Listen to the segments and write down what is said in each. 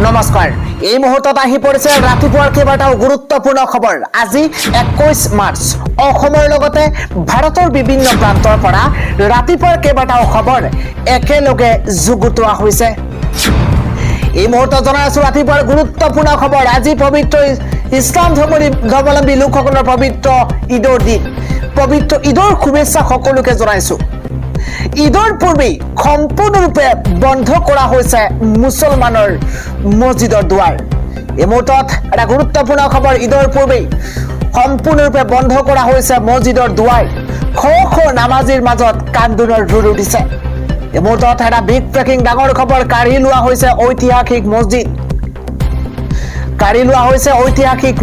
নমস্কাৰ এই মুহূৰ্তত আহি পৰিছে ৰাতিপুৱাৰ কেইবাটাও গুৰুত্বপূৰ্ণ খবৰ আজি 21 মাৰ্চ অসমৰ লগতে ভাৰতৰ বিভিন্ন প্ৰান্তৰ পৰা ৰাতিপুৱাৰ কেইবাটাও খবৰ একেলগে যুগুতোৱা হৈছে এই মুহূৰ্তত জনাই আছো ৰাতিপুৱাৰ গুৰুত্বপূৰ্ণ খবৰ আজি পবিত্ৰ ইছলাম ধৰ্মাৱলম্বী লোকসকলৰ পবিত্ৰ ঈদৰ দিন পবিত্ৰ ঈদৰ শুভেচ্ছা সকলোকে জনাইছো ঈদৰ পূৰ্বে সম্পূৰ্ণৰূপে বন্ধ কৰা হৈছে মুছলমানৰ মছজিদৰ দুৱাৰ এই মুহূৰ্তত এটা গুৰুত্বপূৰ্ণ খবৰ ঈদৰ পূৰ্বে সম্পূৰ্ণৰূপে বন্ধ কৰা হৈছে মছজিদৰ দুৱাৰ খ নামাজীৰ মাজত কান্দোনৰ ঢৌ উঠিছে এই মুহূৰ্তত এটা বিগ ব্ৰেকিং ডাঙৰ খবৰ কাঢ়ি লোৱা হৈছে ঐতিহাসিক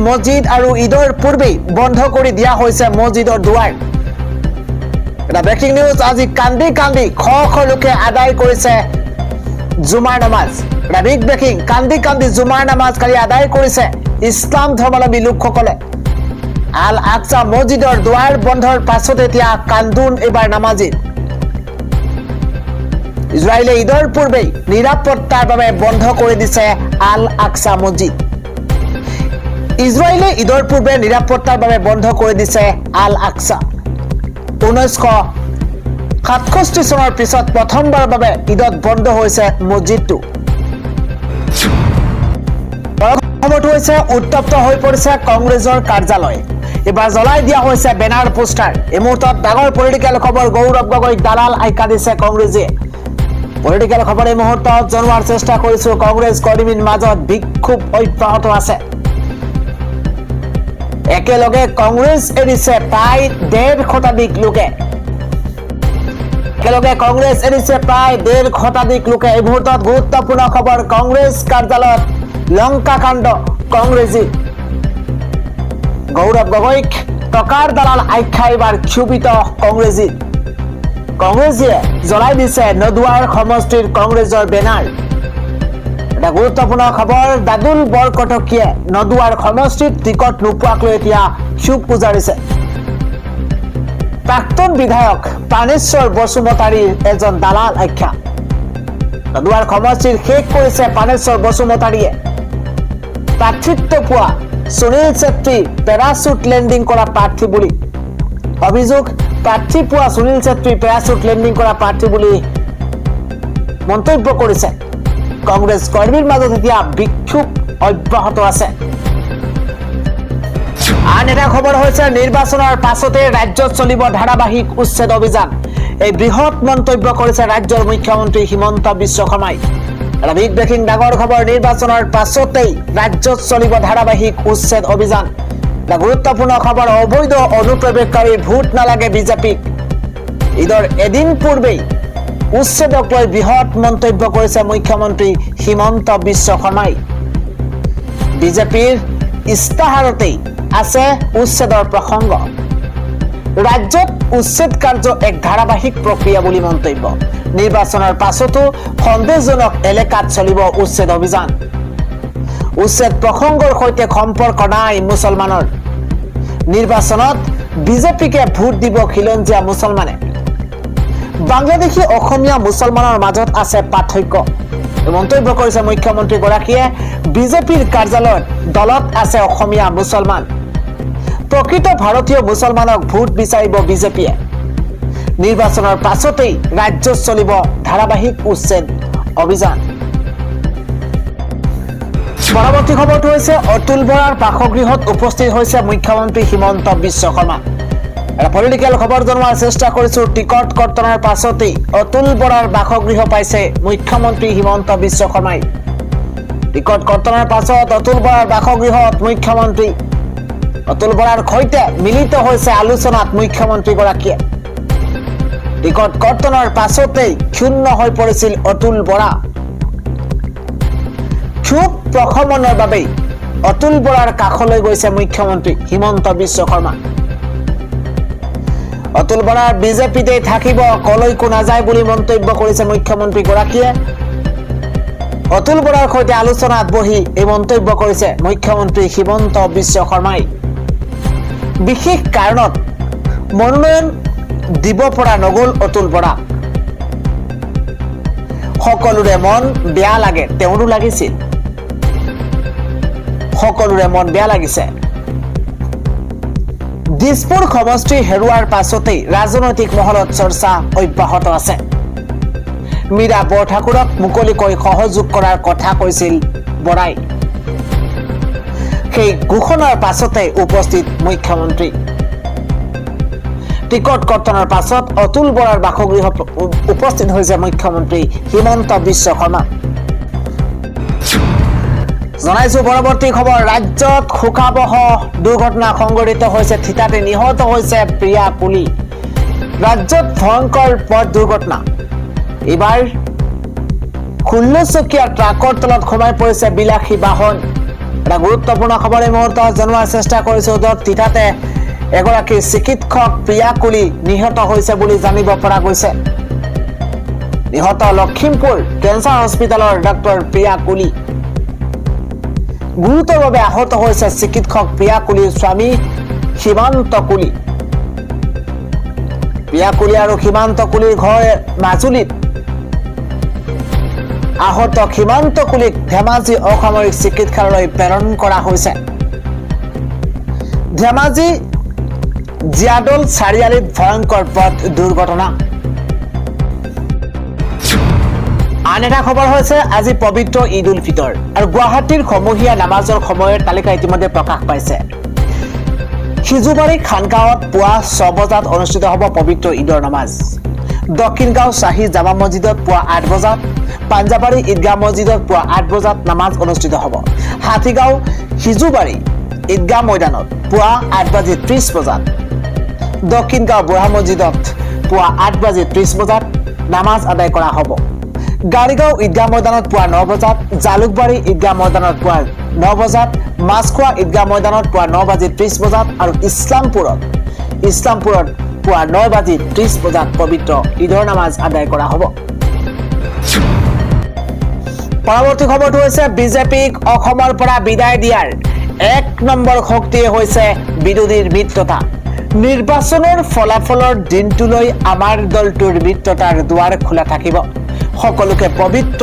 মছজিদ আৰু ঈদৰ পূৰ্বে বন্ধ কৰি দিয়া হৈছে মছজিদৰ দুৱাৰ এটা ব্ৰেকিং নিউজ আজি কান্দি কান্দি খ লোকে আদায় কৰিছে জুমাৰ নামাজ এটা বিগ ব্ৰেকিং কান্দি কান্দি জুমাৰ নামাজ কালি আদায় কৰিছে ইছলাম ধৰ্মাৱলম্বী লোকসকলে আল আকছা মছজিদৰ দুৱাৰ বন্ধৰ পাছত এতিয়া কান্দোন এবাৰ নামাজীৰ ইজৰাইলে ঈদৰ পূৰ্বে নিৰাপত্তাৰ বাবে বন্ধ কৰি দিছে আল আকছা মছজিদ ইজৰাইলে ঈদৰ পূৰ্বে নিৰাপত্তাৰ বাবে বন্ধ কৰি দিছে আল আকছা 1967 চনৰ পিছত প্ৰথমবাৰৰ বাবে ঈদত বন্ধ হৈছে মছজিদটো খবৰটো হৈছে উত্তপ্ত হৈ পৰিছে কংগ্ৰেছৰ কাৰ্যালয় এবাৰ জ্বলাই দিয়া হৈছে বেনাৰ পোষ্টাৰ এই মুহূৰ্তত ডাঙৰ পলিটিকেল খবৰ গৌৰৱ গগৈ দালাল আইকা দিছে কংগ্ৰেছে পলিটিকেল খবৰ এই মুহূৰ্তত জনোৱাৰ চেষ্টা কৰিছো কংগ্ৰেছ কৰ্মীৰ মাজত বিক্ষোভ অব্যাহত আছে একেলগে কংগ্ৰেছ এৰিছে প্ৰায় 1.5 শতাধিক লোকে এই মুহূৰ্তত গুৰুত্বপূৰ্ণ খবৰ কংগ্ৰেছ কাৰ্যালয়ত লংকাকাণ্ড কংগ্ৰেছী গৌৰৱ গগৈক টকাৰ দালাল আখ্যা এবাৰ ক্ষোভিত কংগ্ৰেছীয়ে জ্বলাই দিছে নদুৱাৰ সমষ্টিৰ কংগ্ৰেছৰ বেনাৰ এটা গুৰুত্বপূৰ্ণ খবৰ দাদুল বৰকটকীয়ে নদুৱাৰ সমষ্টিত টিকট নোপোৱাক লৈ এতিয়া ক্ষোভ উজাৰিছে প্ৰাক্তন বিধায়ক প্ৰাণেশ্বৰ বসুমতাৰীৰ এজন দালাল আখ্যা নদুৱাৰ সমষ্টিৰ শেষ কৰিছে প্ৰাণেশ্বৰ বসুমতাৰীয়ে প্ৰাৰ্থিত্ব পোৱা সুনীল ছেত্ৰী পেৰাচুট লেণ্ডিং কৰা প্ৰাৰ্থী বুলি অভিযোগ প্ৰাৰ্থী পোৱা সুনীল ছেত্ৰী পেৰাচুট লেণ্ডিং কৰা প্ৰাৰ্থী বুলি মন্তব্য কৰিছে কংগ্ৰেছ কৰ্মীৰ মাজত এতিয়া বিক্ষোভ অব্যাহত আছে আন এটা খবৰ হৈছে নিৰ্বাচনৰ পাছতে ৰাজ্যত চলিব ধাৰাবাহিক উচ্ছেদ অভিযান এই বৃহৎ মন্তব্য কৰিছে ৰাজ্যৰ মুখ্যমন্ত্ৰী হিমন্ত বিশ্ব শৰ্মাই এটা বিগ ব্ৰেকিং ডাঙৰ খবৰ নিৰ্বাচনৰ পাছতেই ৰাজ্যত চলিব ধাৰাবাহিক উচ্ছেদ অভিযান এটা গুৰুত্বপূৰ্ণ খবৰ অবৈধ অনুপ্ৰৱেশকাৰীৰ ভোট নালাগে বিজেপিক ঈদৰ এদিন পূৰ্বেই উচ্ছেদক লৈ বৃহৎ মন্তব্য কৰিছে মুখ্যমন্ত্ৰী হিমন্ত বিশ্ব শৰ্মাই বিজেপিৰ ইস্তাহাৰতেই আছে উচ্ছেদৰ প্ৰসংগ ৰাজ্যত উচ্ছেদ কাৰ্য এক ধাৰাবাহিক প্ৰক্ৰিয়া বুলি মন্তব্য নিৰ্বাচনৰ পাছতো সন্দেহজনক এলেকাত চলিব উচ্ছেদ অভিযান উচ্ছেদ প্ৰসংগৰ সৈতে সম্পৰ্ক নাই মুছলমানৰ নিৰ্বাচনত বিজেপিকে ভোট দিব খিলঞ্জীয়া মুছলমানে বাংলাদেশী অসমীয়া মুছলমানৰ মাজত আছে পাৰ্থক্য মন্তব্য কৰিছে মুখ্যমন্ত্ৰী গৰাকীয়ে বিজেপিৰ কাৰ্যালয়ত দলত আছে অসমীয়া মুছলমান প্ৰকৃত ভাৰতীয় মুছলমানক ভোট বিচাৰিব বিজেপিয়ে নিৰ্বাচনৰ পাছতেই ৰাজ্যত চলিব ধাৰাবাহিক উচ্ছেদ অভিযান পৰৱৰ্তী খবৰটো হৈছে অতুল বৰাৰ বাসগৃহত উপস্থিত হৈছে মুখ্যমন্ত্ৰী হিমন্ত বিশ্ব শৰ্মা এটা পলিটিকেল খবৰ জনোৱাৰ চেষ্টা কৰিছো টিকট কৰ্তনৰ পাছতেই অতুল বৰাৰ বাসগৃহ পাইছে মুখ্যমন্ত্ৰী হিমন্ত বিশ্ব শৰ্মাই টিকট কৰ্তনৰ পাছত অতুল বৰাৰ বাসগৃহত মুখ্যমন্ত্ৰী অতুল বৰাৰ সৈতে মিলিত হৈছে আলোচনাত মুখ্যমন্ত্ৰী গৰাকীয়ে টিকট কৰ্তনৰ পাছতেই ক্ষুণ্ণ হৈ পৰিছিল অতুল বৰা ক্ষোভ প্ৰশমনৰ বাবে অতুল বৰাৰ কাষলৈ গৈছে মুখ্যমন্ত্ৰী হিমন্ত বিশ্ব শৰ্মা অতুল বৰাৰ বিজেপিতে থাকিব কলৈকো নাযায় বুলি মন্তব্য কৰিছে মুখ্যমন্ত্ৰী গৰাকীয়ে অতুল বৰাৰ সৈতে আলোচনাত বহি এই মন্তব্য কৰিছে মুখ্যমন্ত্ৰী হিমন্ত বিশ্ব শৰ্মাই বিশেষ কাৰণত মনোনয়ন দিব পৰা নগল অতুল বৰা সকলোৰে মন বেয়া লাগে তেওঁৰো লাগিছিল সকলোৰে মন বেয়া লাগিছে। দিছপুৰ সমষ্টি হেৰুৱাৰ পাছতেই ৰাজনৈতিক মহলত চৰ্চা অব্যাহত আছে। মীৰা বৰঠাকুৰক মুকলিকৈ সহযোগ কৰাৰ কথা কৈছিল বৰাই। সেই ঘোষণাৰ পাছতে উপস্থিত মুখ্যমন্ত্ৰী। টিকট কৰ্তনৰ পাছত অতুল বৰাৰ বাসগৃহত উপস্থিত হৈছে মুখ্যমন্ত্ৰী হিমন্ত বিশ্ব শৰ্মা। জনাইছো পৰৱৰ্তী খবৰ। ৰাজ্যত শোকাবহ দুৰ্ঘটনা সংঘটিত হৈছে। থিতাতে নিহত হৈছে প্ৰিয়া কুলি। ৰাজ্যত ভয়ংকৰ পথ দুৰ্ঘটনা। এইবাৰ 16 চকীয়া ট্ৰাকৰ তলত সোমাই পৰিছে বিলাসী বাহন। এটা গুৰুত্বপূৰ্ণ খবৰ এই মুহূৰ্তত জনোৱাৰ চেষ্টা কৰিছো। য'ত থিতাতে এগৰাকী চিকিৎসক প্ৰিয়া কুলি নিহত হৈছে বুলি জানিব পৰা গৈছে। নিহত লখিমপুৰ কেঞ্চাৰ হস্পিটেলৰ ডক্টৰ প্ৰিয়া কুলি। গুৰুতৰভাৱে আহত হৈছে চিকিৎসক প্ৰিয়া কুলিৰ স্বামী সীমান্ত কুলি। প্ৰিয়া কুলি আৰু সীমান্ত কুলিৰ ঘৰ মাজুলীত। আহত সীমান্ত কুলিক ধেমাজি অসামৰিক চিকিৎসালয়লৈ প্ৰেৰণ কৰা হৈছে। ধেমাজি জিয়াদল চাৰিআলিত ভয়ংকৰ পথ দুৰ্ঘটনা। আন এটা খবৰ হৈছে আজি পবিত্ৰ ঈদ উল ফিতৰ আৰু গুৱাহাটীৰ সমূহীয়া নামাজৰ সময়ৰ তালিকা ইতিমধ্যে প্ৰকাশ পাইছে। সিজুবাৰী খানগাঁৱত পুৱা 6 বজাত অনুষ্ঠিত হ'ব পবিত্ৰ ঈদৰ নামাজ। দক্ষিণগাঁও শ্বাহী জামা মছজিদত পুৱা 8 বজাত, পাঞ্জাবাৰী ঈদগাহ মছজিদত পুৱা 8 বজাত নামাজ অনুষ্ঠিত হ'ব। হাতীগাঁও সিজুবাৰী ঈদগাহ ময়দানত পুৱা 8:30 বজাত, দক্ষিণগাঁও বুঢ়া মছজিদত পুৱা 8:30 বজাত নামাজ আদায় কৰা হ'ব। গাড়ীগাঁও ঈদগাহ ময়দানত পুৱা 9 বজাত, জালুকবাৰী ঈদগাহ ময়দানত পুৱা 9 বজাত, মাছখোৱা ঈদগাহ ময়দানত পুৱা 9:30 বজাত আৰু ইছলামপুৰত পুৱা 9:30 বজাত পবিত্ৰ ঈদৰ নামাজ আদায় কৰা হ'ব। পৰৱৰ্তী খবৰটো হৈছে বিজেপিক অসমৰ পৰা বিদায় দিয়াৰ 1 নম্বৰ শক্তিয়ে হৈছে বিৰোধীৰ মিত্ৰতা। নিৰ্বাচনৰ ফলাফলৰ দিনটোলৈ আমাৰ দলটোৰ মিত্ৰতাৰ দুৱাৰ খোলা থাকিব। সকলোকে পবিত্ৰ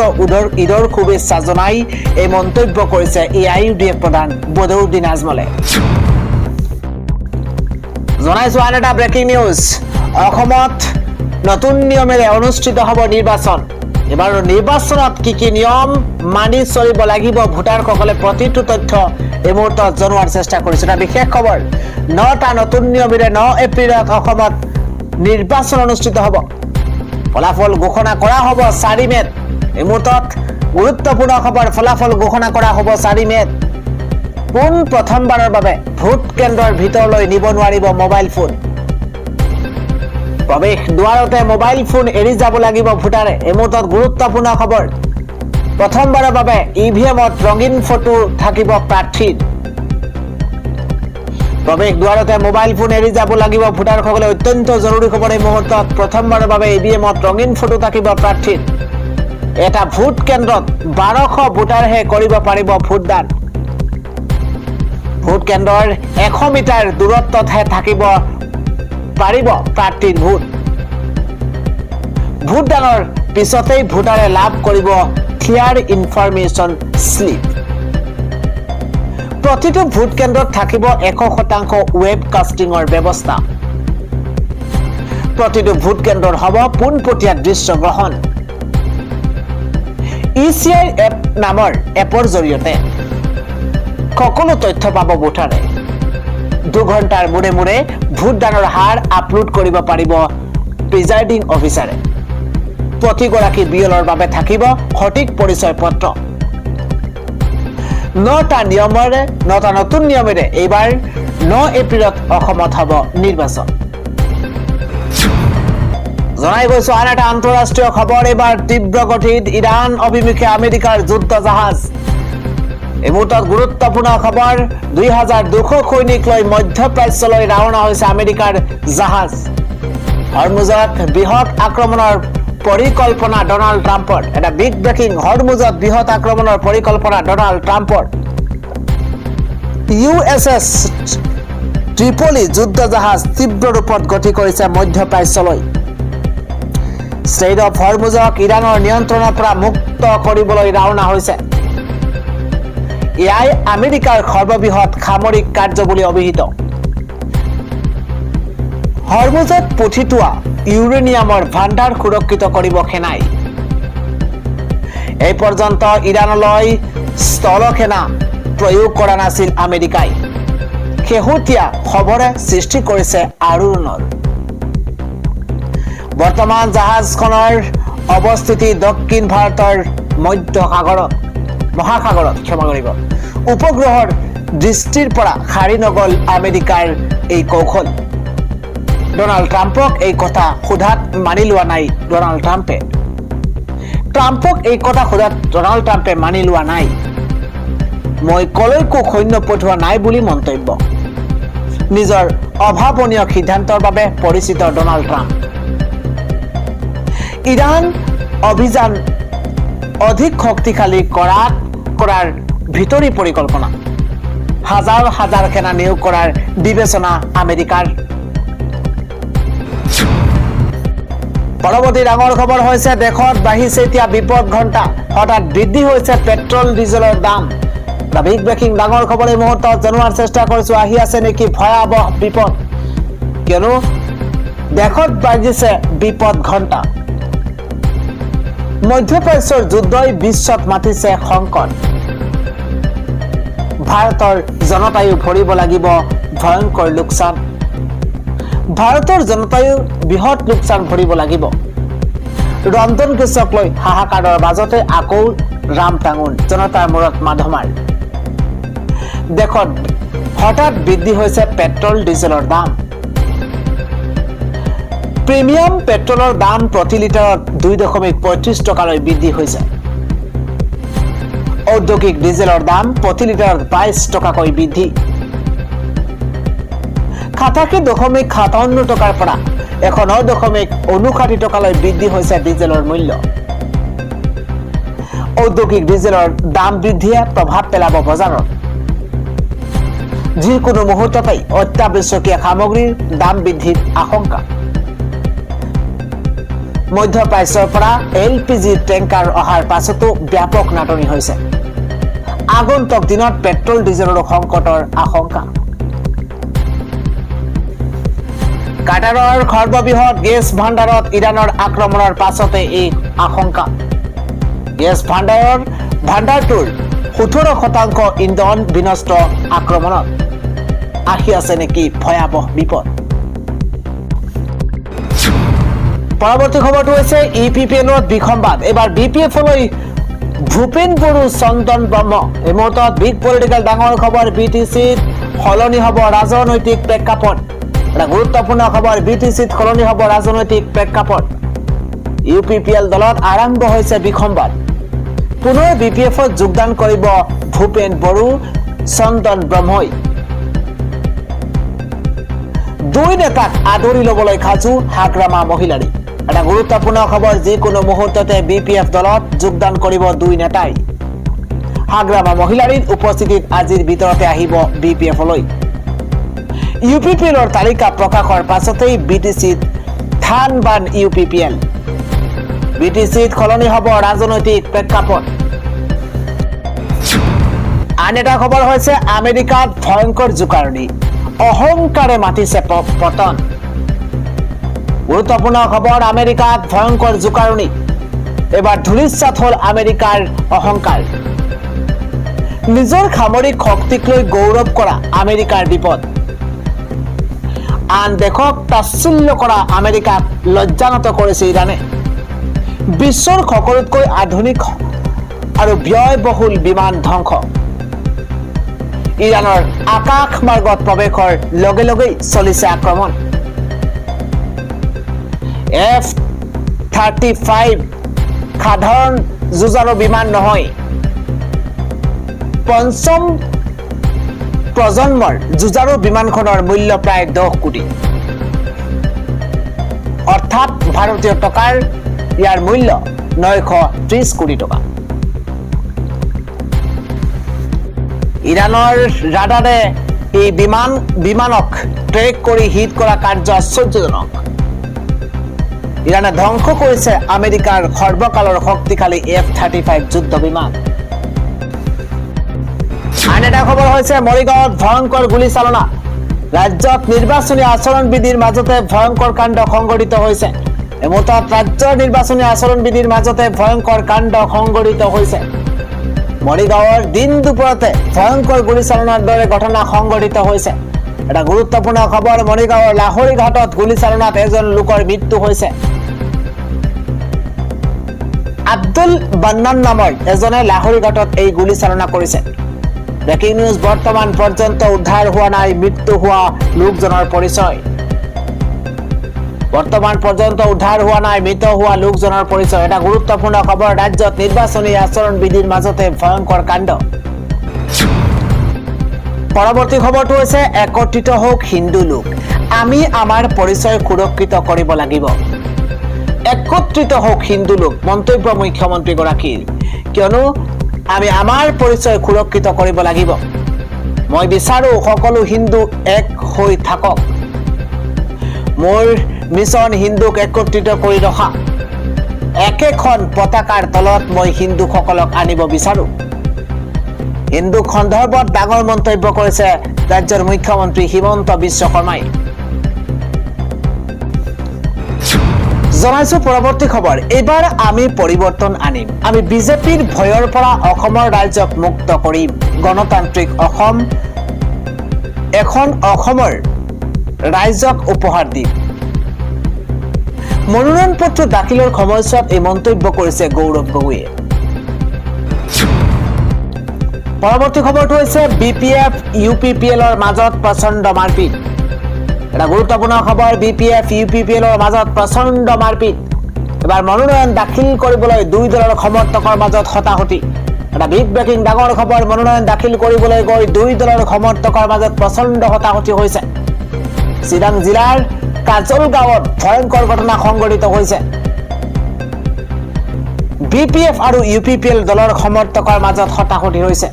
ঈদৰ শুভেচ্ছা জনাই এই মন্তব্য কৰিছে AIUDF প্ৰধান বদৰুদ্দিন আজমলে। জনাইছো আন এটা ব্ৰেকিং নিউজ। অসমত নতুন নিয়মেৰে অনুষ্ঠিত হ'ব নিৰ্বাচন। এবাৰ নিৰ্বাচনত কি নিয়ম মানি চলিব লাগিব ভোটাৰসকলে প্ৰতিটো তথ্য এই মুহূৰ্তত জনোৱাৰ চেষ্টা কৰিছে। এটা বিশেষ খবৰ। 9টা নতুন নিয়মেৰে 9 এপ্ৰিলত অসমত নিৰ্বাচন অনুষ্ঠিত হ'ব। ফলাফল ঘোষণা কৰা হ'ব 4 মে'ত। এই মুহূৰ্তত গুৰুত্বপূৰ্ণ খবৰ। ফলাফল ঘোষণা কৰা হ'ব 4 মে'ত। পোন প্ৰথমবাৰৰ বাবে ভোট কেন্দ্ৰৰ ভিতৰলৈ নিব নোৱাৰিব মোবাইল ফোন। প্ৰৱেশ দুৱাৰতে মোবাইল ফোন এৰি যাব লাগিব ভোটাৰে। এই মুহূৰ্তত গুৰুত্বপূৰ্ণ খবৰ। প্ৰথমবাৰৰ বাবে EVMত ৰঙীন ফটো থাকিব প্ৰাৰ্থীৰ। প্ৰৱেশ দুৱাৰতে মোবাইল ফোন এৰি যাব লাগিব ভোটাৰসকলে। অত্যন্ত জৰুৰী খবৰ এই মুহূৰ্তত। প্ৰথমবাৰৰ বাবে EVMত ৰঙীন ফটো থাকিব প্ৰাৰ্থীৰ। এটা ভোট কেন্দ্ৰত 1200 ভোটাৰহে কৰিব পাৰিব ভোটদান। ভোট কেন্দ্ৰৰ 100 মিটাৰ দূৰত্বতহে থাকিব পাৰিব প্ৰাৰ্থীৰ ভোট। ভোটদানৰ পিছতেই ভোটাৰে লাভ কৰিব ক্লিয়াৰ ইনফৰমেশ্যন শ্লিপ। প্ৰতিটো ভোট কেন্দ্ৰত থাকিব 100% ৱেব কাষ্টিঙৰ ব্যৱস্থা। প্ৰতিটো ভোট কেন্দ্ৰত হ'ব পোনপটীয়া দৃশ্য গ্ৰহণ। ECI এপ নামৰ এপৰ জৰিয়তে সকলো তথ্য পাব ভোটাৰে। 2 ঘণ্টাৰ মূৰে মূৰে ভোটদানৰ হাৰ আপলোড কৰিব পাৰিব প্ৰিজাইডিং অফিচাৰে। প্ৰতিগৰাকী বিএলৰ বাবে থাকিব সঠিক পৰিচয় পত্ৰ। 9টা নতুন নিয়মেৰে এইবাৰ 9 এপ্ৰিলত অসমত হ'ব নিৰ্বাচন। জনাই গৈছো আন এটা আন্তঃৰাষ্ট্ৰীয় খবৰ। এইবাৰ তীব্ৰ গতিত ইৰাণ অভিমুখে আমেৰিকাৰ যুদ্ধ জাহাজ। এই মুহূৰ্তত গুৰুত্বপূৰ্ণ খবৰ। 2200 সৈনিক লৈ মধ্যপ্ৰাচ্যলৈ ৰাওনা হৈছে আমেৰিকাৰ জাহাজ। হৰমুজত বৃহৎ আক্ৰমণৰ পৰিকল্পনা ডনাল্ড ট্ৰাম্পৰ। এটা বিগ ব্ৰেকিং। হৰমুজত বৃহৎ আক্ৰমণৰ পৰিকল্পনা ডনাল্ড ট্ৰাম্পৰ। USS ট্ৰিপলি যুদ্ধ জাহাজ তীব্ৰ ৰূপত গতি কৰিছে মধ্যপ্ৰাচ্যলৈ। ষ্ট্ৰেইট অফ হৰমুজক ইৰাণৰ নিয়ন্ত্ৰণৰ পৰা মুক্ত কৰিবলৈ ৰাওনা হৈছে। এয়াই আমেৰিকাৰ সৰ্ববৃহৎ সামৰিক কাৰ্য বুলি অভিহিত। হৰমুজত পুঠি তোলা ইউৰেনিয়ামৰ ভাণ্ডাৰ সুৰক্ষিত কৰিব সেনাই। এই পৰ্যন্ত ইৰাণলৈ স্থলসেনা প্ৰয়োগ কৰা নাছিল আমেৰিকাই। শেহতীয়া খবৰে সৃষ্টি কৰিছে আলোড়নৰ। বৰ্তমান জাহাজখনৰ অৱস্থিতি দক্ষিণ ভাৰতৰ মহাসাগৰত উপগ্ৰহৰ দৃষ্টিৰ পৰা সাৰি নগল আমেৰিকাৰ এই কৌশল। ডোনাল্ড ট্ৰাম্পক এই কথা সোধাত মানি লোৱা নাই ডোনাল্ড ট্ৰাম্পে। ডোনাল্ড ট্ৰাম্পে মানি লোৱা নাই। মই কলৈকো সৈন্য পঠোৱা নাই বুলি মন্তব্য। নিজৰ অভাৱনীয় সিদ্ধান্তৰ বাবে পৰিচিত ডোনাল্ড ট্ৰাম্প। ইৰাণ অভিযান অধিক শক্তিশালী কৰাৰ ভিতৰি পৰিকল্পনা। হাজাৰ হাজাৰ সেনা নিয়োগ কৰাৰ বিবেচনা আমেৰিকাৰ। পৰৱৰ্তী ডাঙৰ খবৰ হৈছে দেশত বাঢ়িছে এতিয়া বিপদ ঘণ্টা। হঠাৎ বৃদ্ধি হৈছে পেট্ৰল ডিজেলৰ দাম। বিগ ব্ৰেকিং ডাঙৰ খবৰ এই মুহূৰ্তত জনোৱাৰ চেষ্টা কৰিছো। আহি আছে নেকি ভয়াৱহ বিপদ? কিয়নো দেশত বাঢ়িছে বিপদ ঘণ্টা। মধ্যপ্ৰাচ্যৰ যুদ্ধই বিশ্বত মাতিছে সংকট। ভাৰতৰ জনতায়ো ভৰিব লাগিব ভয়ংকৰ লোকচান। ভাৰতৰ জনতায়ো বৃহৎ লোকচান ভৰিব লাগিব। ৰন্ধন গেছক লৈ হাহাকাৰৰ মাজতে আকৌ ৰাম টাঙোন, জনতাৰ মূৰত মাধমাৰ। দেশত হঠাৎ বৃদ্ধি হৈছে পেট্ৰল ডিজেলৰ দাম। প্ৰিমিয়াম পেট্ৰলৰ দাম প্ৰতি লিটাৰত 2.35 টকালৈ বৃদ্ধি হৈছে। ঔদ্যোগিক ডিজেলৰ দাম প্ৰতি লিটাৰত 22 টকাকৈ বৃদ্ধি। 87.57 টকাৰ পৰা 109.59 টকালৈ বৃদ্ধি হৈছে ডিজেলৰ মূল্য। ঔদ্যোগিক ডিজেলৰ দাম বৃদ্ধিয়ে প্ৰভাৱ পেলাব বজাৰত। যিকোনো মুহূৰ্ততেই অত্যাৱশ্যকীয় সামগ্ৰীৰ দাম বৃদ্ধিৰ আশংকা। মধ্যপ্ৰাচ্যৰ পৰা LPG টেংকাৰ অহাৰ পাছতো ব্যাপক নাটনি হৈছে। আগন্তুক দিনত পেট্ৰল ডিজেলৰ সংকটৰ আশংকা। কাটাৰৰ সৰ্ববৃহৎ গেছ ভাণ্ডাৰত ইৰাণৰ আক্ৰমণৰ পাছতে এই আশংকা। গেছ ভাণ্ডাৰটোৰ 17% ইন্ধন বিনষ্ট আক্ৰমণত। আহি আছে নেকি ভয়াৱহ বিপদ? পৰৱৰ্তী খবৰটো হৈছে EPPLত বিসম্বাদ। এবাৰ BPF-লৈ ভূপেন বড়ো, চন্দন ব্ৰহ্ম। এই মুহূৰ্তত বিগ পলিটিকেল ডাঙৰ খবৰ। BTCত সলনি হ'ব ৰাজনৈতিক প্ৰেক্ষাপট। এটা গুৰুত্বপূৰ্ণ খবৰ। BTCত সলনি হ'ব ৰাজনৈতিক প্ৰেক্ষাপট। UPPL দলত আৰম্ভ হৈছে বিসম্বাদ। পুনৰ BPF-ত যোগদান কৰিব ভূপেন বড়ো, চন্দন ব্ৰহ্মই। দুই নেতাক আদৰি ল'বলৈ সাজু হাগ্ৰামা মহিলাৰী। এটা গুৰুত্বপূৰ্ণ খবৰ। যিকোনো মুহূৰ্ততে BPF দলত যোগদান কৰিব দুই নেতাই। হাগ্ৰামা মহিলাৰীৰ উপস্থিতিত আজিৰ ভিতৰতে আহিব BPF-লৈ। UPPLৰ তালিকা প্ৰকাশৰ পাছতেই BTCত থান বান UPPL। BTCত সলনি হ'ব ৰাজনৈতিক প্ৰেক্ষাপট। আন এটা খবৰ হৈছে আমেৰিকাত ভয়ংকৰ জোকাৰণি। অহংকাৰে মাতিছে পতন। গুৰুত্বপূৰ্ণ খবৰ। আমেৰিকাত ভয়ংকৰ জোকাৰণি। এবাৰ ধূলিসাৎ হ'ল আমেৰিকাৰ অহংকাৰ। নিজৰ সামৰিক শক্তিক লৈ গৌৰৱ কৰা আমেৰিকাৰ বিপদ। আন দেশক তাচ্ছিল্য কৰা আমেৰিকাক লজ্জানত কৰিছে ইৰাণে। বিশ্বৰ সকলোতকৈ আধুনিক আৰু ব্যয়বহুল বিমান ধ্বংস। ইৰাণৰ আকাশ মাৰ্গত প্ৰৱেশৰ লগে লগেই চলিছে আক্ৰমণ। F-35 সাধাৰণ যুঁজাৰু বিমান নহয়। পঞ্চম প্ৰজন্মৰ যুঁজাৰু বিমানখনৰ মূল্য প্ৰায় 10 কোটি। অৰ্থাৎ ভাৰতীয় টকাৰ ইয়াৰ মূল্য 930 কোটি টকা। ইৰাণৰ ৰাডাৰে এই বিমানক ট্ৰেক কৰি হিট কৰা কাৰ্য আশ্চৰ্যজনক। ইৰাণে ধ্বংস কৰিছে আমেৰিকাৰ সৰ্বকালৰ শক্তিশালী F-35 যুদ্ধ বিমান। আন এটা খবৰ হৈছে মৰিগাঁৱত ভয়ংকৰ গুলীচালনা ৰাজ্যত নিৰ্বাচনী আচৰণবিধিৰ মাজতে ভয়ংকৰ কাণ্ড সংঘটিত হৈছে এই মুহূৰ্তত ৰাজ্যৰ নিৰ্বাচনী আচৰণবিধিৰ মাজতে ভয়ংকৰ কাণ্ড সংঘটিত হৈছে মৰিগাঁৱৰ দিন দুপৰতে ভয়ংকৰ গুলীচালনাৰ দৰে ঘটনা সংঘটিত হৈছে এটা গুৰুত্বপূৰ্ণ খবৰ মৰিগাঁৱৰ লাহৰীঘাটত গুলীচালনাত এজন লোকৰ মৃত্যু হৈছে আব্দুল বান্নান নামৰ এজনে লাহৰীঘাটত এই গুলীচালনা কৰিছে ব্ৰেকিং নিউজ বৰ্তমান পৰ্যন্ত উদ্ধাৰ হোৱা নাই মৃত্যু হোৱা লোকজনৰ পৰিচয় বৰ্তমান পৰ্যন্ত উদ্ধাৰ হোৱা নাই মৃত হোৱা লোকজনৰ পৰিচয় এটা গুৰুত্বপূৰ্ণ খবৰ ৰাজ্যত নিৰ্বাচনী আচৰণবিধিৰ মাজতে ভয়ংকৰ কাণ্ড পৰৱৰ্তী খবৰটো হৈছে একত্ৰিত হওক হিন্দু লোক আমি আমাৰ পৰিচয় সুৰক্ষিত কৰিব লাগিব একত্ৰিত হওক হিন্দু লোক মন্তব্য মুখ্যমন্ত্ৰী গৰাকীৰ কিয়নো আমি আমাৰ পৰিচয় সুৰক্ষিত কৰিব লাগিব মই বিচাৰো সকলো হিন্দু এক হৈ থাকক মোৰ মিছন হিন্দুক একত্ৰিত কৰি ৰখা একেখন পতাকাৰ তলত মই হিন্দুসকলক আনিব বিচাৰো হিন্দু সন্দৰ্ভত ডাঙৰ মন্তব্য কৰিছে ৰাজ্যৰ মুখ্যমন্ত্ৰী হিমন্ত বিশ্ব শৰ্মাই জনাইছো পৰৱৰ্তী খবৰ এবাৰ আমি পৰিৱৰ্তন আনিম আমি বিজেপিৰ ভয়ৰ পৰা অসমৰ ৰাজ্যক মুক্ত কৰিম গণতান্ত্ৰিক অসম এখন অসমৰ ৰাজ্যক উপহাৰ দিম মনোনয়ন পত্ৰ দাখিলৰ সময়ছোৱাত এই মন্তব্য কৰিছে গৌৰৱ গগৈয়ে পৰৱৰ্তী খবৰটো হৈছে বিপিএফ ইউপিপিএলৰ মাজত প্ৰচণ্ড মাৰপিট এটা গুৰুত্বপূৰ্ণ খবৰ বিপিএফ ইউপিপিএলৰ মাজত প্ৰচণ্ড মাৰপিট এবাৰ মনোনয়ন দাখিল কৰিবলৈ দুই দলৰ সমৰ্থকৰ মাজত হতাহতি এটা বিগ ব্ৰেকিং ডাঙৰ খবৰ মনোনয়ন দাখিল কৰিবলৈ গৈ দুই দলৰ সমৰ্থকৰ মাজত প্ৰচণ্ড হতাহতি হৈছে চিৰাং জিলাৰ কাজল গাঁৱত ভয়ংকৰ ঘটনা সংঘটিত হৈছে বিপিএফ আৰু ইউপিপিএল দলৰ সমৰ্থকৰ মাজত হতাহতি হৈছে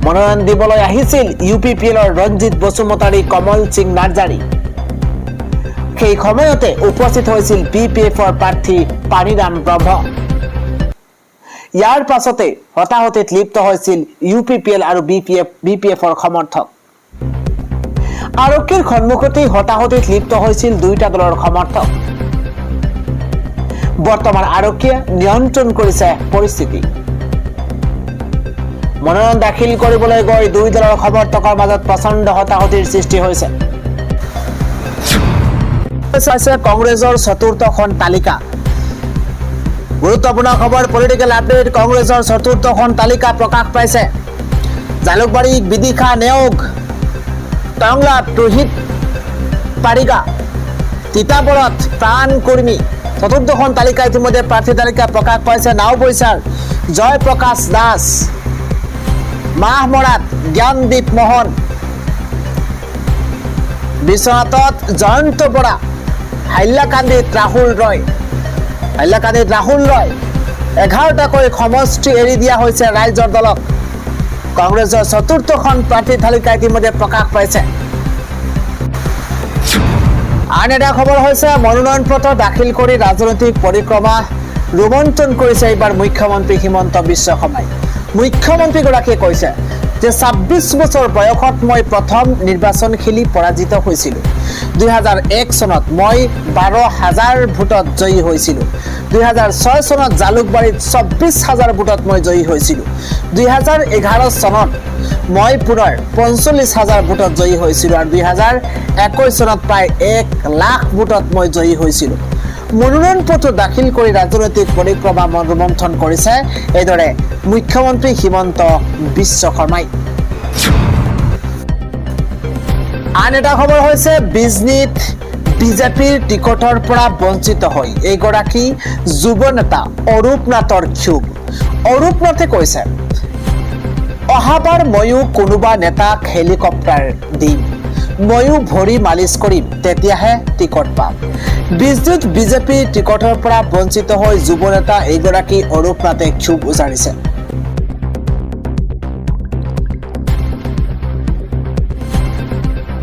মনোনয়ন দিবলৈ আহিছিল ইউপিপিএলৰ ৰঞ্জিত বসুমতাৰী কমল সিং নাৰ্জাৰী সেই সময়তে উপস্থিত হৈছিল বিপিএফৰ প্ৰাৰ্থী পানীৰাম ব্ৰহ্ম ইয়াৰ পাছতে হতাহতিত লিপ্ত হৈছিল ইউপিপিএল আৰু বিপিএফৰ সমৰ্থক আৰক্ষীৰ সন্মুখতে হতাহতিত লিপ্ত হৈছিল দুইটা দলৰ সমৰ্থক বৰ্তমান আৰক্ষীয়ে নিয়ন্ত্ৰণ কৰিছে পৰিস্থিতি মনোনয়ন দাখিল কৰিবলৈ গৈ দুই দলৰ সমৰ্থকৰ মাজত প্ৰচণ্ড হতাহতিৰ সৃষ্টি হৈছে কংগ্ৰেছৰ চতুৰ্থখন তালিকা গুৰুত্বপূৰ্ণ খবৰ পলিটিকেল আপডেট কংগ্ৰেছৰ চতুৰ্থখন তালিকা প্ৰকাশ পাইছে জালুকবাৰী বিদিশা নেওগ টংলাত ৰোহিত পাৰিগা তিতাবৰত প্ৰাণ কৰ্মী চতুৰ্থখন তালিকা ইতিমধ্যে প্ৰাৰ্থী তালিকা প্ৰকাশ পাইছে নাওবৈচাৰ জয় প্ৰকাশ দাস মাহমৰাত জ্ঞানদীপ মোহন বিশ্বনাথত জয়ন্ত বৰা হাইলাকান্দিত ৰাহুল ৰয় 11টাকৈ সমষ্টি এৰি দিয়া হৈছে ৰাইজৰ দলক কংগ্ৰেছৰ চতুৰ্থখন প্ৰাৰ্থী তালিকা ইতিমধ্যে প্ৰকাশ পাইছে আন এটা খবৰ হৈছে মনোনয়ন পত্ৰ দাখিল কৰি ৰাজনৈতিক পৰিক্ৰমা ৰোমন্থন কৰিছে এইবাৰ মুখ্যমন্ত্ৰী হিমন্ত বিশ্ব শৰ্মাই মুখ্যমন্ত্ৰীগৰাকীয়ে কৈছে যে 26 বছৰ বয়সত মই প্ৰথম নিৰ্বাচন খেলি পৰাজিত হৈছিলোঁ 2001 চনত মই 12,000 ভোটত জয়ী হৈছিলোঁ 2006 চনত জালুকবাৰীত 24,000 ভোটত মই জয়ী হৈছিলোঁ 2011 চনত মই পুনৰ 45,000 ভোটত জয়ী হৈছিলোঁ আৰু 2021 চনত প্ৰায় 1 লাখ ভোটত মই জয়ী হৈছিলোঁ মনোনয়ন পত্ৰ দাখিল কৰি ৰাজনৈতিক পৰিক্ৰমা ৰোমন্থন কৰিছে এইদৰে মুখ্যমন্ত্ৰী হিমন্ত বিশ্ব শৰ্মাই আন এটা খবৰ হৈছে বিজনীত বিজেপিৰ টিকটৰ পৰা বঞ্চিত হৈ এইগৰাকী যুৱ নেতা অৰূপ নাথৰ ক্ষোভ অৰূপ নাথে কৈছে অহাবাৰ ময়ো কোনোবা নেতাক হেলিকপ্টাৰ দিম ময়ো ভৰি মালিচ কৰিম তেতিয়াহে টিকট পাম বিজনীত বিজেপিৰ টিকটৰ পৰা বঞ্চিত হৈ যুৱ নেতা এইগৰাকী অৰূপ নাথে ক্ষোভ উজাৰিছে